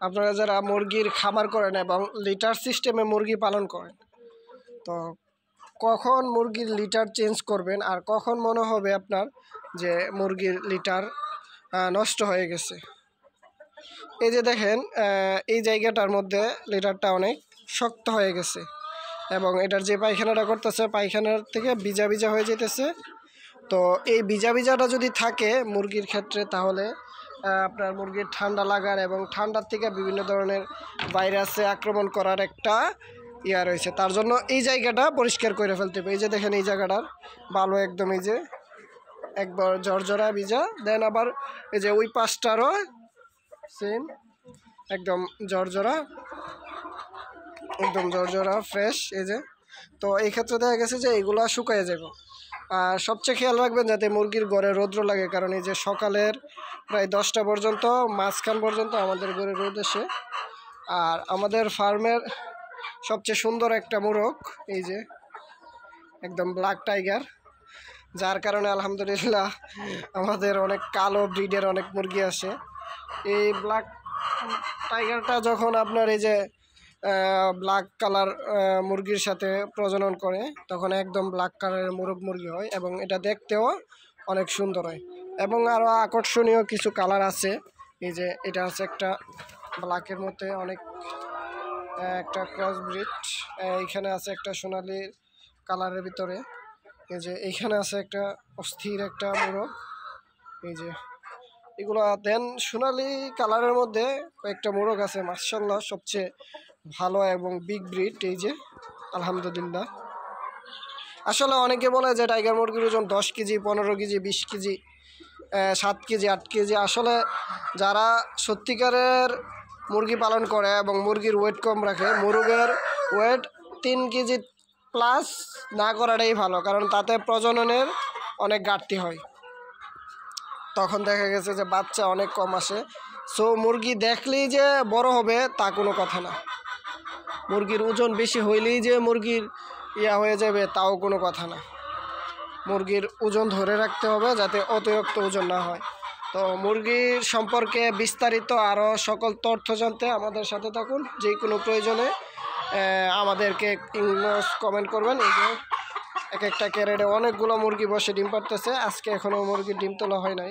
আপনারা যারা মুরগির খামার করেন এবং লিটার সিস্টেমে মুরগি পালন করেন, তো কখন মুরগির লিটার চেঞ্জ করবেন আর কখন মনে হবে আপনার যে মুরগির লিটার নষ্ট হয়ে গেছে। এই যে দেখেন, এই জায়গাটার মধ্যে লিটারটা অনেক শক্ত হয়ে গেছে এবং এটার যে পায়খানাটা করতেছে পায়খানার থেকে ভিজা ভিজা হয়ে যেতেছে। তো এই ভিজা ভিজাটা যদি থাকে মুরগির ক্ষেত্রে, তাহলে আপনার মুরগির ঠান্ডা লাগার এবং ঠান্ডার থেকে বিভিন্ন ধরনের ভাইরাসে আক্রমণ করার একটা ইয়া রয়েছে। তার জন্য এই জায়গাটা পরিষ্কার করে ফেলতে হবে। এই যে দেখেন এই জায়গাটার ভালো একদম, এই যে একবার ঝরঝরা ভিজা, দেন আবার এই যে ওই পাশটারও সেম একদম ঝরঝরা, একদম ঝরঝরা ফ্রেশ। এই যে, তো এই ক্ষেত্রে দেখা গেছে যে এগুলা শুকিয়ে যাবে। আর সবচেয়ে খেয়াল রাখবেন যাতে মুরগির ঘরে রৌদ্র লাগে, কারণ এই যে সকালের প্রায় 10টা পর্যন্ত, মাঝখান পর্যন্ত আমাদের ঘরে রোদ আসে। আর আমাদের ফার্মের সবচেয়ে সুন্দর একটা মোরগ, এই যে একদম ব্ল্যাক টাইগার, যার কারণে আলহামদুলিল্লাহ আমাদের অনেক কালো ব্রিডের অনেক মুরগি আসে। এই ব্ল্যাক টাইগারটা যখন আপনার এই যে ব্ল্যাক কালার মুরগির সাথে প্রজনন করে, তখন একদম ব্ল্যাক কালারের মোরগ মুরগি হয় এবং এটা দেখতেও অনেক সুন্দর হয়। এবং আরও আকর্ষণীয় কিছু কালার আছে। এই যে এটা আছে একটা ব্ল্যাকের মধ্যে অনেক একটা ক্রস ব্রিড, এইখানে আছে একটা সোনালি কালারের ভিতরে, এই যে এইখানে আছে একটা অস্থির একটা মোরগ। এই যে এগুলো দেন সোনালি কালারের মধ্যে কয়েকটা মোরগ আছে, মাশাআল্লাহ সবচেয়ে ভালো এবং বিগ ব্রিড। এই যে আলহামদুলিল্লাহ, আসলে অনেকে বলে যে টাইগার মুরগির ওজন 10 KG, 15 KG, 20 KG, 7 KG, 8 KG. আসলে যারা সত্যিকারের মুরগি পালন করে এবং মুরগির ওয়েট কম রাখে, মুরগের ওয়েট 3 কেজি প্লাস না করাটাই ভালো, কারণ তাতে প্রজননের অনেক ঘাটতি হয়। তখন দেখা গেছে যে বাচ্চা অনেক কম আসে। সো মুরগি দেখলেই যে বড় হবে তা কোনো কথা না, মুরগির ওজন বেশি হইলেই যে মুরগির ইয়া হয়ে যাবে তাও কোনো কথা না। মুরগির ওজন ধরে রাখতে হবে যাতে অতিরিক্ত ওজন না হয়। তো মুরগির সম্পর্কে বিস্তারিত আরও সকল তথ্য জানতে আমাদের সাথে থাকুন। যে কোনো প্রয়োজনে আমাদেরকে কমেন্ট করবেন। এই যে এক একটা ক্যারেটে অনেকগুলো মুরগি বসে ডিম পাড়তেছে। আজকে এখনও মুরগির ডিম তোলা হয় নাই।